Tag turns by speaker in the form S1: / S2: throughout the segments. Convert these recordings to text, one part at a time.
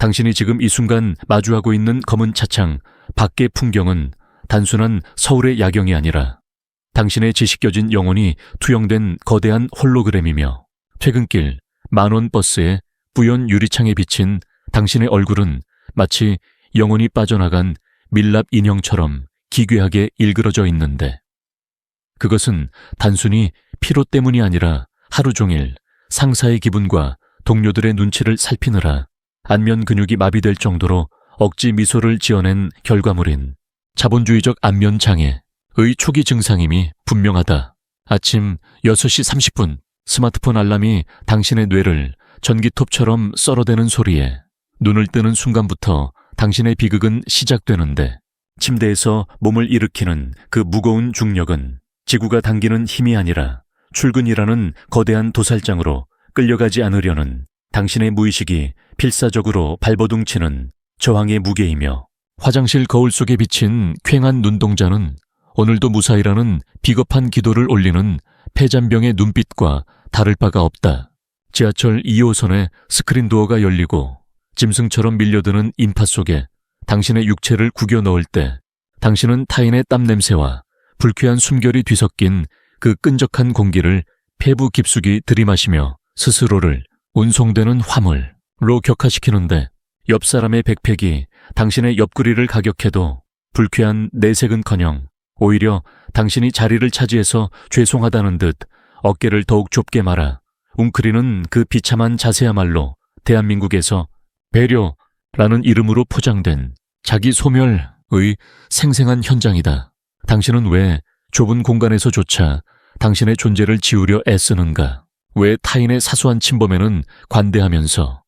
S1: 당신이 지금 이 순간 마주하고 있는 검은 차창, 밖의 풍경은 단순한 서울의 야경이 아니라 당신의 지식겨진 영혼이 투영된 거대한 홀로그램이며 퇴근길 만원 버스의 뿌연 유리창에 비친 당신의 얼굴은 마치 영혼이 빠져나간 밀랍 인형처럼 기괴하게 일그러져 있는데 그것은 단순히 피로 때문이 아니라 하루 종일 상사의 기분과 동료들의 눈치를 살피느라 안면 근육이 마비될 정도로 억지 미소를 지어낸 결과물인 자본주의적 안면 장애의 초기 증상임이 분명하다. 아침 6시 30분 스마트폰 알람이 당신의 뇌를 전기톱처럼 썰어대는 소리에 눈을 뜨는 순간부터 당신의 비극은 시작되는데 침대에서 몸을 일으키는 그 무거운 중력은 지구가 당기는 힘이 아니라 출근이라는 거대한 도살장으로 끌려가지 않으려는 당신의 무의식이 필사적으로 발버둥치는 저항의 무게이며 화장실 거울 속에 비친 퀭한 눈동자는 오늘도 무사히라는 비겁한 기도를 올리는 폐잔병의 눈빛과 다를 바가 없다. 지하철 2호선의 스크린 도어가 열리고 짐승처럼 밀려드는 인파 속에 당신의 육체를 구겨 넣을 때 당신은 타인의 땀 냄새와 불쾌한 숨결이 뒤섞인 그 끈적한 공기를 폐부 깊숙이 들이마시며 스스로를 운송되는 화물로 격화시키는데 옆 사람의 백팩이 당신의 옆구리를 가격해도 불쾌한 내색은커녕 오히려 당신이 자리를 차지해서 죄송하다는 듯 어깨를 더욱 좁게 말아 웅크리는 그 비참한 자세야말로 대한민국에서 배려라는 이름으로 포장된 자기 소멸의 생생한 현장이다. 당신은 왜 좁은 공간에서조차 당신의 존재를 지우려 애쓰는가? 왜 타인의 사소한 침범에는 관대하면서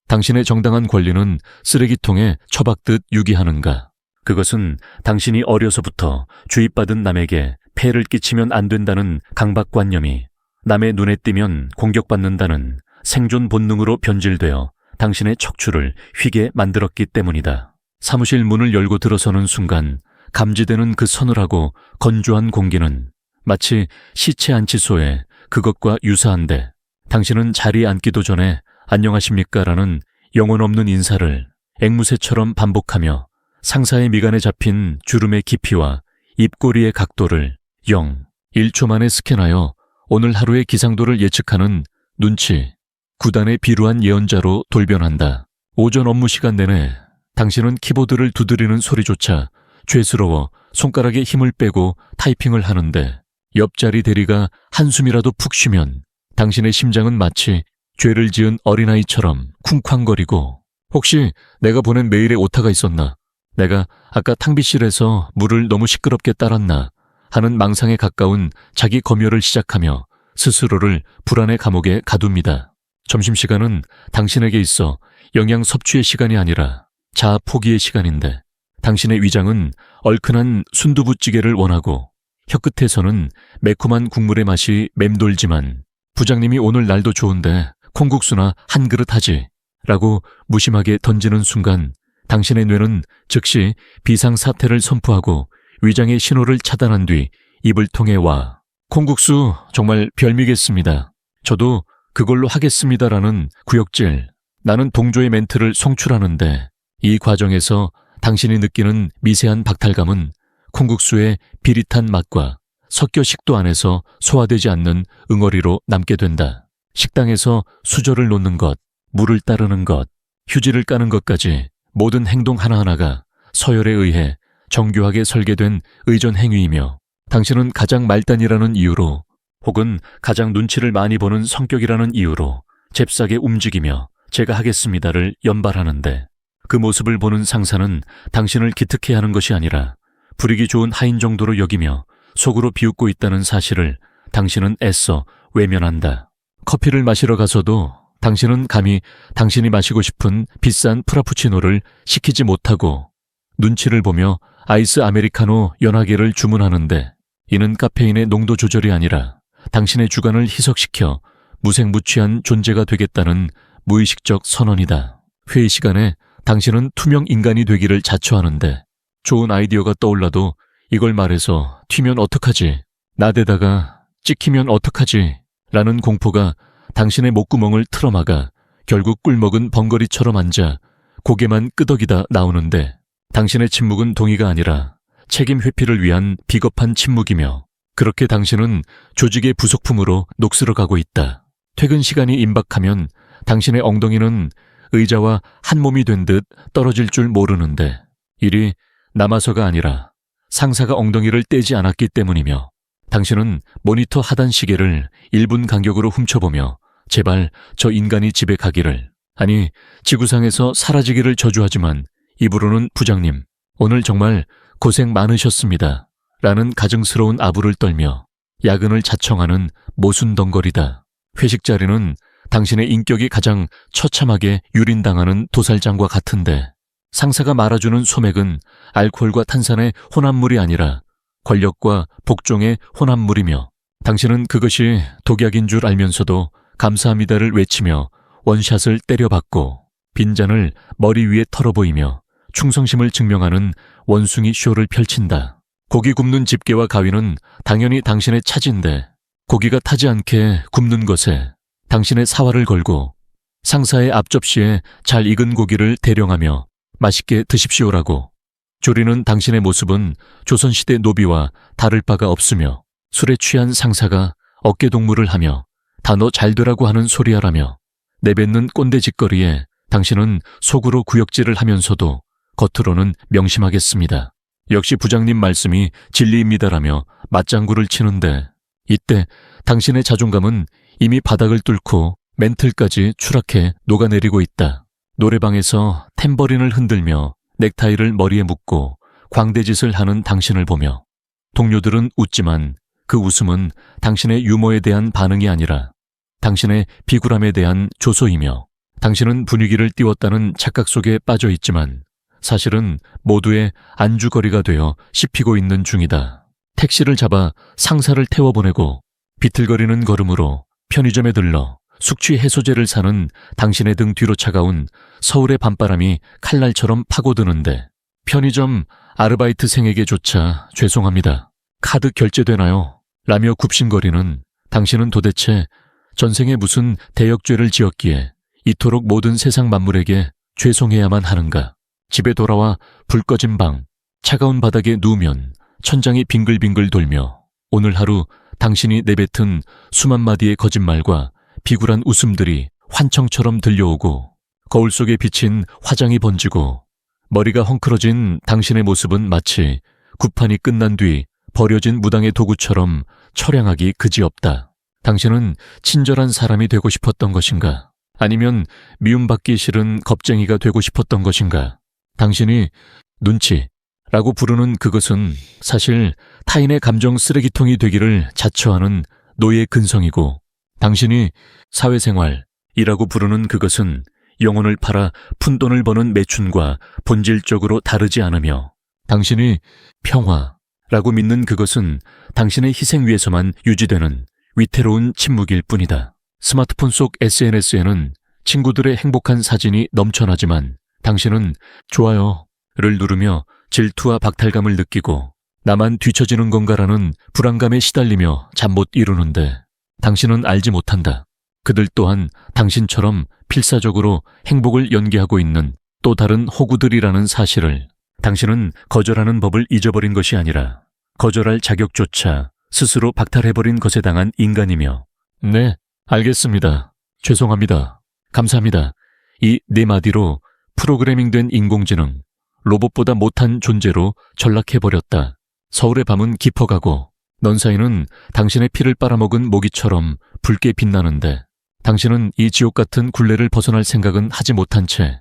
S1: 당신의 정당한 권리는 쓰레기통에 처박듯 유기하는가? 그것은 당신이 어려서부터 주입받은 남에게 폐를 끼치면 안 된다는 강박관념이 남의 눈에 띄면 공격받는다는 생존 본능으로 변질되어 당신의 척추를 휘게 만들었기 때문이다. 사무실 문을 열고 들어서는 순간 감지되는 그 서늘하고 건조한 공기는 마치 시체 안치소에 그것과 유사한데 당신은 자리에 앉기도 전에 안녕하십니까 라는 영혼 없는 인사를 앵무새처럼 반복하며 상사의 미간에 잡힌 주름의 깊이와 입꼬리의 각도를 1초 만에 스캔하여 오늘 하루의 기상도를 예측하는 눈치, 구단의 비루한 예언자로 돌변한다. 오전 업무 시간 내내 당신은 키보드를 두드리는 소리조차 죄스러워 손가락에 힘을 빼고 타이핑을 하는데 옆자리 대리가 한숨이라도 푹 쉬면 당신의 심장은 마치 죄를 지은 어린아이처럼 쿵쾅거리고 혹시 내가 보낸 메일에 오타가 있었나? 내가 아까 탕비실에서 물을 너무 시끄럽게 따랐나? 하는 망상에 가까운 자기 검열을 시작하며 스스로를 불안의 감옥에 가둡니다. 점심시간은 당신에게 있어 영양 섭취의 시간이 아니라 자아 포기의 시간인데 당신의 위장은 얼큰한 순두부찌개를 원하고 혀끝에서는 매콤한 국물의 맛이 맴돌지만 부장님이 오늘 날도 좋은데 콩국수나 한 그릇 하지 라고 무심하게 던지는 순간 당신의 뇌는 즉시 비상사태를 선포하고 위장의 신호를 차단한 뒤 입을 통해 와 콩국수 정말 별미겠습니다. 저도 그걸로 하겠습니다라는 구역질 나는 동조의 멘트를 송출하는데 이 과정에서 당신이 느끼는 미세한 박탈감은 콩국수의 비릿한 맛과 섞여 식도 안에서 소화되지 않는 응어리로 남게 된다. 식당에서 수저를 놓는 것, 물을 따르는 것, 휴지를 까는 것까지 모든 행동 하나하나가 서열에 의해 정교하게 설계된 의존 행위이며 당신은 가장 말단이라는 이유로 혹은 가장 눈치를 많이 보는 성격이라는 이유로 잽싸게 움직이며 제가 하겠습니다를 연발하는데 그 모습을 보는 상사는 당신을 기특해 하는 것이 아니라 부리기 좋은 하인 정도로 여기며 속으로 비웃고 있다는 사실을 당신은 애써 외면한다. 커피를 마시러 가서도 당신은 감히 당신이 마시고 싶은 비싼 프라푸치노를 시키지 못하고 눈치를 보며 아이스 아메리카노 연하계를 주문하는데 이는 카페인의 농도 조절이 아니라 당신의 주관을 희석시켜 무색무취한 존재가 되겠다는 무의식적 선언이다. 회의 시간에 당신은 투명 인간이 되기를 자처하는데 좋은 아이디어가 떠올라도 이걸 말해서 튀면 어떡하지? 나대다가 찍히면 어떡하지? 라는 공포가 당신의 목구멍을 틀어막아 결국 꿀먹은 벙거리처럼 앉아 고개만 끄덕이다 나오는데 당신의 침묵은 동의가 아니라 책임 회피를 위한 비겁한 침묵이며 그렇게 당신은 조직의 부속품으로 녹슬어 가고 있다. 퇴근 시간이 임박하면 당신의 엉덩이는 의자와 한 몸이 된 듯 떨어질 줄 모르는데 일이 남아서가 아니라 상사가 엉덩이를 떼지 않았기 때문이며 당신은 모니터 하단 시계를 1분 간격으로 훔쳐보며 제발 저 인간이 집에 가기를, 아니 지구상에서 사라지기를 저주하지만 입으로는 부장님, 오늘 정말 고생 많으셨습니다 라는 가증스러운 아부를 떨며 야근을 자청하는 모순덩거리다. 회식 자리는 당신의 인격이 가장 처참하게 유린당하는 도살장과 같은데 상사가 말아주는 소맥은 알코올과 탄산의 혼합물이 아니라 권력과 복종의 혼합물이며 당신은 그것이 독약인 줄 알면서도 감사합니다를 외치며 원샷을 때려박고 빈잔을 머리 위에 털어보이며 충성심을 증명하는 원숭이 쇼를 펼친다. 고기 굽는 집게와 가위는 당연히 당신의 차지인데 고기가 타지 않게 굽는 것에 당신의 사활을 걸고 상사의 앞접시에 잘 익은 고기를 대령하며 맛있게 드십시오라고 조리는 당신의 모습은 조선시대 노비와 다를 바가 없으며 술에 취한 상사가 어깨동무를 하며 다 너 잘되라고 하는 소리하라며 내뱉는 꼰대 짓거리에 당신은 속으로 구역질을 하면서도 겉으로는 명심하겠습니다. 역시 부장님 말씀이 진리입니다라며 맞장구를 치는데 이때 당신의 자존감은 이미 바닥을 뚫고 멘틀까지 추락해 녹아내리고 있다. 노래방에서 탬버린을 흔들며 넥타이를 머리에 묶고 광대짓을 하는 당신을 보며 동료들은 웃지만 그 웃음은 당신의 유머에 대한 반응이 아니라 당신의 비굴함에 대한 조소이며 당신은 분위기를 띄웠다는 착각 속에 빠져 있지만 사실은 모두의 안주거리가 되어 씹히고 있는 중이다. 택시를 잡아 상사를 태워보내고 비틀거리는 걸음으로 편의점에 들러 숙취 해소제를 사는 당신의 등 뒤로 차가운 서울의 밤바람이 칼날처럼 파고드는데 편의점 아르바이트생에게조차 죄송합니다. 카드 결제되나요? 라며 굽신거리는 당신은 도대체 전생에 무슨 대역죄를 지었기에 이토록 모든 세상 만물에게 죄송해야만 하는가. 집에 돌아와 불 꺼진 방, 차가운 바닥에 누우면 천장이 빙글빙글 돌며 오늘 하루 당신이 내뱉은 수만 마디의 거짓말과 비굴한 웃음들이 환청처럼 들려오고 거울 속에 비친 화장이 번지고 머리가 헝클어진 당신의 모습은 마치 구판이 끝난 뒤 버려진 무당의 도구처럼 처량하기 그지없다. 당신은 친절한 사람이 되고 싶었던 것인가? 아니면 미움받기 싫은 겁쟁이가 되고 싶었던 것인가? 당신이 눈치라고 부르는 그것은 사실 타인의 감정 쓰레기통이 되기를 자처하는 노예 근성이고 당신이 사회생활이라고 부르는 그것은 영혼을 팔아 푼돈을 버는 매춘과 본질적으로 다르지 않으며 당신이 평화라고 믿는 그것은 당신의 희생 위에서만 유지되는 위태로운 침묵일 뿐이다. 스마트폰 속 SNS에는 친구들의 행복한 사진이 넘쳐나지만 당신은 좋아요를 누르며 질투와 박탈감을 느끼고 나만 뒤처지는 건가라는 불안감에 시달리며 잠 못 이루는데 당신은 알지 못한다. 그들 또한 당신처럼 필사적으로 행복을 연기하고 있는 또 다른 호구들이라는 사실을. 당신은 거절하는 법을 잊어버린 것이 아니라 거절할 자격조차 스스로 박탈해버린 것에 당한 인간이며 네, 알겠습니다. 죄송합니다. 감사합니다. 이 네 마디로 프로그래밍된 인공지능, 로봇보다 못한 존재로 전락해버렸다. 서울의 밤은 깊어가고 넌 사이는 당신의 피를 빨아먹은 모기처럼 붉게 빛나는데 당신은 이 지옥 같은 굴레를 벗어날 생각은 하지 못한 채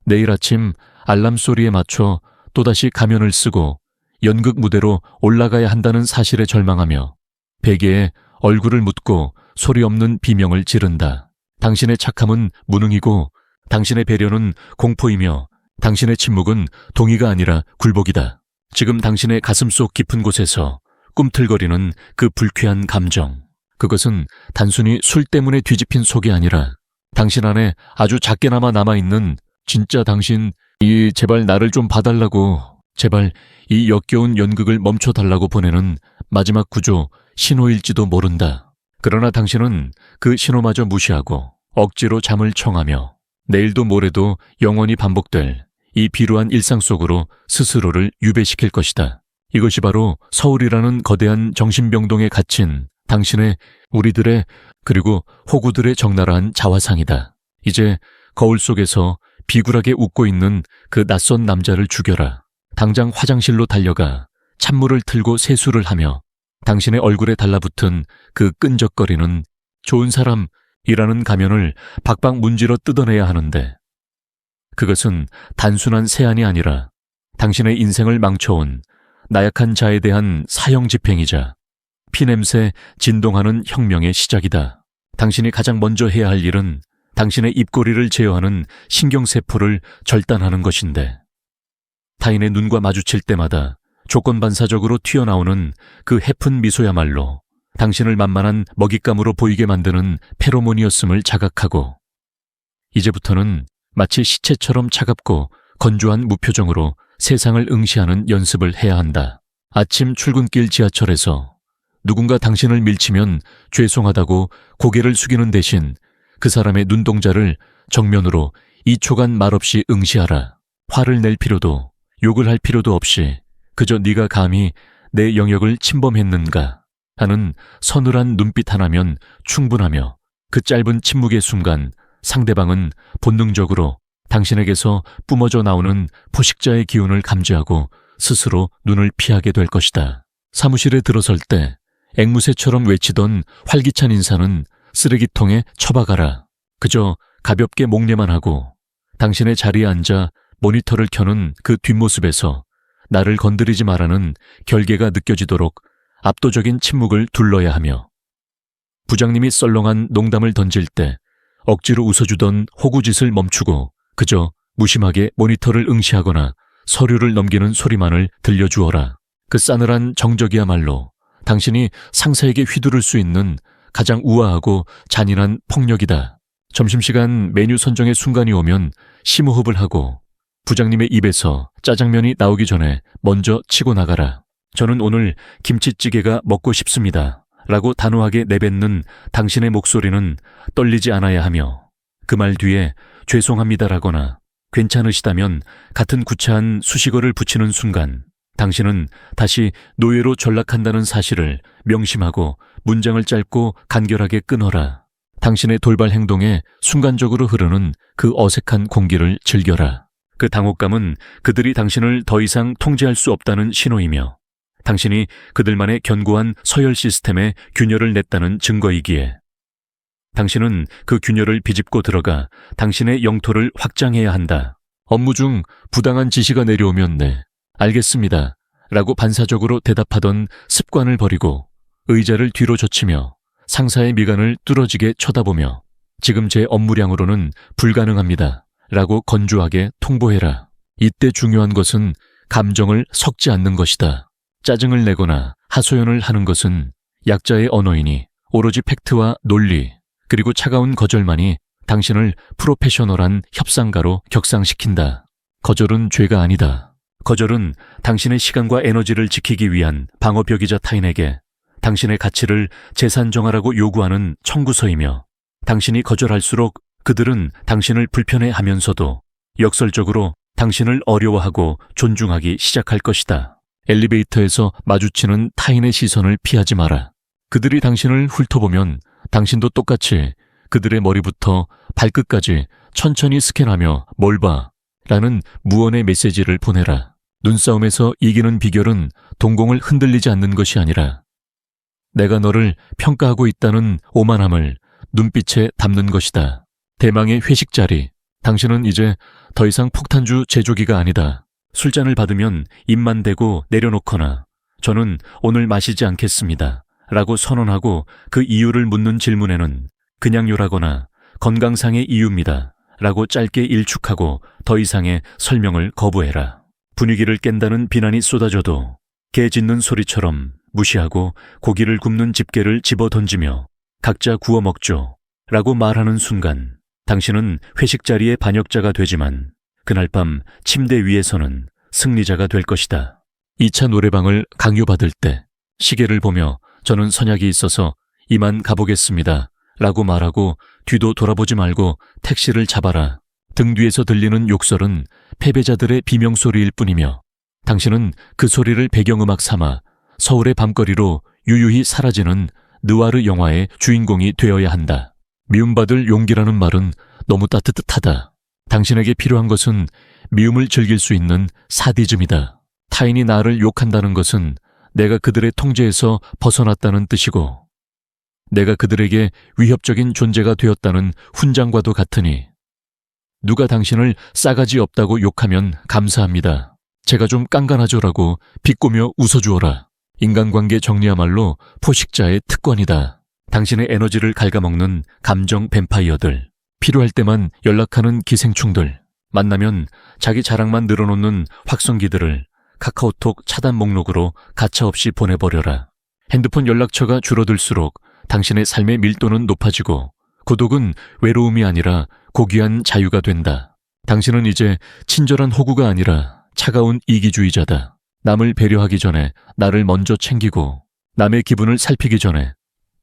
S1: 내일 아침 알람 소리에 맞춰 또다시 가면을 쓰고 연극 무대로 올라가야 한다는 사실에 절망하며 베개에 얼굴을 묻고 소리 없는 비명을 지른다. 당신의 착함은 무능이고 당신의 배려는 공포이며 당신의 침묵은 동의가 아니라 굴복이다. 지금 당신의 가슴속 깊은 곳에서 꿈틀거리는 그 불쾌한 감정. 그것은 단순히 술 때문에 뒤집힌 속이 아니라 당신 안에 아주 작게나마 남아있는 진짜 당신, 제발 나를 좀 봐달라고, 제발 이 역겨운 연극을 멈춰달라고 보내는 마지막 구조, 신호일지도 모른다. 그러나 당신은 그 신호마저 무시하고 억지로 잠을 청하며 내일도 모레도 영원히 반복될 이 비루한 일상 속으로 스스로를 유배시킬 것이다. 이것이 바로 서울이라는 거대한 정신병동에 갇힌 당신의, 우리들의, 그리고 호구들의 적나라한 자화상이다. 이제 거울 속에서 비굴하게 웃고 있는 그 낯선 남자를 죽여라. 당장 화장실로 달려가 찬물을 틀고 세수를 하며 당신의 얼굴에 달라붙은 그 끈적거리는 좋은 사람이라는 가면을 박박 문지러 뜯어내야 하는데, 그것은 단순한 세안이 아니라 당신의 인생을 망쳐온 나약한 자에 대한 사형 집행이자 피냄새 진동하는 혁명의 시작이다. 당신이 가장 먼저 해야 할 일은 당신의 입꼬리를 제어하는 신경세포를 절단하는 것인데, 타인의 눈과 마주칠 때마다 조건반사적으로 튀어나오는 그 해픈 미소야말로 당신을 만만한 먹잇감으로 보이게 만드는 페로몬이었음을 자각하고, 이제부터는 마치 시체처럼 차갑고 건조한 무표정으로 세상을 응시하는 연습을 해야 한다. 아침 출근길 지하철에서 누군가 당신을 밀치면 죄송하다고 고개를 숙이는 대신 그 사람의 눈동자를 정면으로 2초간 말없이 응시하라. 화를 낼 필요도 욕을 할 필요도 없이 그저 네가 감히 내 영역을 침범했는가 하는 서늘한 눈빛 하나면 충분하며, 그 짧은 침묵의 순간 상대방은 본능적으로 당신에게서 뿜어져 나오는 포식자의 기운을 감지하고 스스로 눈을 피하게 될 것이다. 사무실에 들어설 때 앵무새처럼 외치던 활기찬 인사는 쓰레기통에 처박아라. 그저 가볍게 목례만 하고 당신의 자리에 앉아 모니터를 켜는 그 뒷모습에서 나를 건드리지 말라는 결계가 느껴지도록 압도적인 침묵을 둘러야 하며, 부장님이 썰렁한 농담을 던질 때 억지로 웃어주던 호구짓을 멈추고 그저 무심하게 모니터를 응시하거나 서류를 넘기는 소리만을 들려주어라. 그 싸늘한 정적이야말로 당신이 상사에게 휘두를 수 있는 가장 우아하고 잔인한 폭력이다. 점심시간 메뉴 선정의 순간이 오면 심호흡을 하고 부장님의 입에서 짜장면이 나오기 전에 먼저 치고 나가라. 저는 오늘 김치찌개가 먹고 싶습니다. 라고 단호하게 내뱉는 당신의 목소리는 떨리지 않아야 하며, 그 말 뒤에 죄송합니다라거나 괜찮으시다면 같은 구차한 수식어를 붙이는 순간 당신은 다시 노예로 전락한다는 사실을 명심하고 문장을 짧고 간결하게 끊어라. 당신의 돌발 행동에 순간적으로 흐르는 그 어색한 공기를 즐겨라. 그 당혹감은 그들이 당신을 더 이상 통제할 수 없다는 신호이며, 당신이 그들만의 견고한 서열 시스템에 균열을 냈다는 증거이기에, 당신은 그 균열을 비집고 들어가 당신의 영토를 확장해야 한다. 업무 중 부당한 지시가 내려오면 네, 알겠습니다 라고 반사적으로 대답하던 습관을 버리고 의자를 뒤로 젖히며 상사의 미간을 뚫어지게 쳐다보며 지금 제 업무량으로는 불가능합니다 라고 건조하게 통보해라. 이때 중요한 것은 감정을 섞지 않는 것이다. 짜증을 내거나 하소연을 하는 것은 약자의 언어이니 오로지 팩트와 논리, 그리고 차가운 거절만이 당신을 프로페셔널한 협상가로 격상시킨다. 거절은 죄가 아니다. 거절은 당신의 시간과 에너지를 지키기 위한 방어벽이자 타인에게 당신의 가치를 재산정하라고 요구하는 청구서이며, 당신이 거절할수록 그들은 당신을 불편해하면서도 역설적으로 당신을 어려워하고 존중하기 시작할 것이다. 엘리베이터에서 마주치는 타인의 시선을 피하지 마라. 그들이 당신을 훑어보면 당신도 똑같이 그들의 머리부터 발끝까지 천천히 스캔하며 뭘 봐? 라는 무언의 메시지를 보내라. 눈싸움에서 이기는 비결은 동공을 흔들리지 않는 것이 아니라 내가 너를 평가하고 있다는 오만함을 눈빛에 담는 것이다. 대망의 회식 자리. 당신은 이제 더 이상 폭탄주 제조기가 아니다. 술잔을 받으면 입만 대고 내려놓거나 저는 오늘 마시지 않겠습니다 라고 선언하고 그 이유를 묻는 질문에는 그냥요라거나 건강상의 이유입니다 라고 짧게 일축하고 더 이상의 설명을 거부해라. 분위기를 깬다는 비난이 쏟아져도 개 짖는 소리처럼 무시하고 고기를 굽는 집게를 집어 던지며 각자 구워 먹죠 라고 말하는 순간 당신은 회식 자리의 반역자가 되지만 그날 밤 침대 위에서는 승리자가 될 것이다. 2차 노래방을 강요받을 때 시계를 보며 저는 선약이 있어서 이만 가보겠습니다 라고 말하고 뒤도 돌아보지 말고 택시를 잡아라. 등 뒤에서 들리는 욕설은 패배자들의 비명소리일 뿐이며 당신은 그 소리를 배경음악 삼아 서울의 밤거리로 유유히 사라지는 느와르 영화의 주인공이 되어야 한다. 미움받을 용기라는 말은 너무 따뜻하다. 당신에게 필요한 것은 미움을 즐길 수 있는 사디즘이다. 타인이 나를 욕한다는 것은 내가 그들의 통제에서 벗어났다는 뜻이고 내가 그들에게 위협적인 존재가 되었다는 훈장과도 같으니 누가 당신을 싸가지 없다고 욕하면 감사합니다. 제가 좀 깐깐하죠라고 비꼬며 웃어주어라. 인간관계 정리야말로 포식자의 특권이다. 당신의 에너지를 갉아먹는 감정 뱀파이어들, 필요할 때만 연락하는 기생충들, 만나면 자기 자랑만 늘어놓는 확성기들을 카카오톡 차단 목록으로 가차없이 보내버려라. 핸드폰 연락처가 줄어들수록 당신의 삶의 밀도는 높아지고 고독은 외로움이 아니라 고귀한 자유가 된다. 당신은 이제 친절한 호구가 아니라 차가운 이기주의자다. 남을 배려하기 전에 나를 먼저 챙기고 남의 기분을 살피기 전에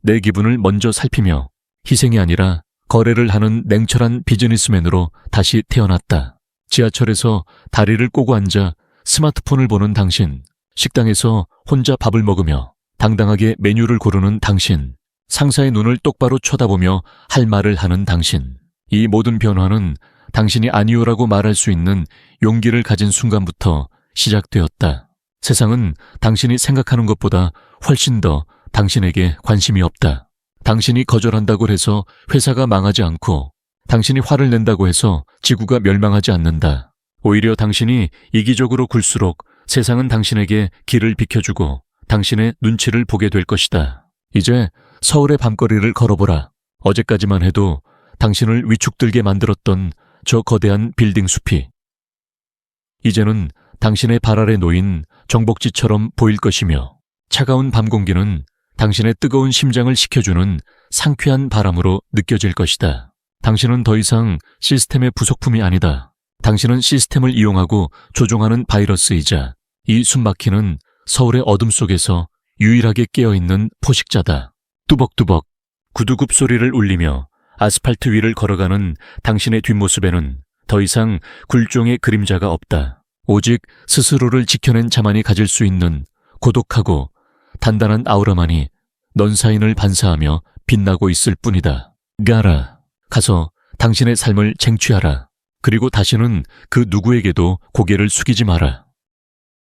S1: 내 기분을 먼저 살피며 희생이 아니라 거래를 하는 냉철한 비즈니스맨으로 다시 태어났다. 지하철에서 다리를 꼬고 앉아 스마트폰을 보는 당신, 식당에서 혼자 밥을 먹으며 당당하게 메뉴를 고르는 당신, 상사의 눈을 똑바로 쳐다보며 할 말을 하는 당신. 이 모든 변화는 당신이 아니오라고 말할 수 있는 용기를 가진 순간부터 시작되었다. 세상은 당신이 생각하는 것보다 훨씬 더 당신에게 관심이 없다. 당신이 거절한다고 해서 회사가 망하지 않고 당신이 화를 낸다고 해서 지구가 멸망하지 않는다. 오히려 당신이 이기적으로 굴수록 세상은 당신에게 길을 비켜주고 당신의 눈치를 보게 될 것이다. 이제 서울의 밤거리를 걸어보라. 어제까지만 해도 당신을 위축들게 만들었던 저 거대한 빌딩 숲이 이제는 당신의 발 아래 놓인 정복지처럼 보일 것이며 차가운 밤 공기는 당신의 뜨거운 심장을 식혀주는 상쾌한 바람으로 느껴질 것이다. 당신은 더 이상 시스템의 부속품이 아니다. 당신은 시스템을 이용하고 조종하는 바이러스이자 이 숨막히는 서울의 어둠 속에서 유일하게 깨어있는 포식자다. 뚜벅뚜벅 구두굽 소리를 울리며 아스팔트 위를 걸어가는 당신의 뒷모습에는 더 이상 굴종의 그림자가 없다. 오직 스스로를 지켜낸 자만이 가질 수 있는 고독하고 단단한 아우라만이 넌 사인을 반사하며 빛나고 있을 뿐이다. 가서 당신의 삶을 쟁취하라. 그리고 다시는 그 누구에게도 고개를 숙이지 마라.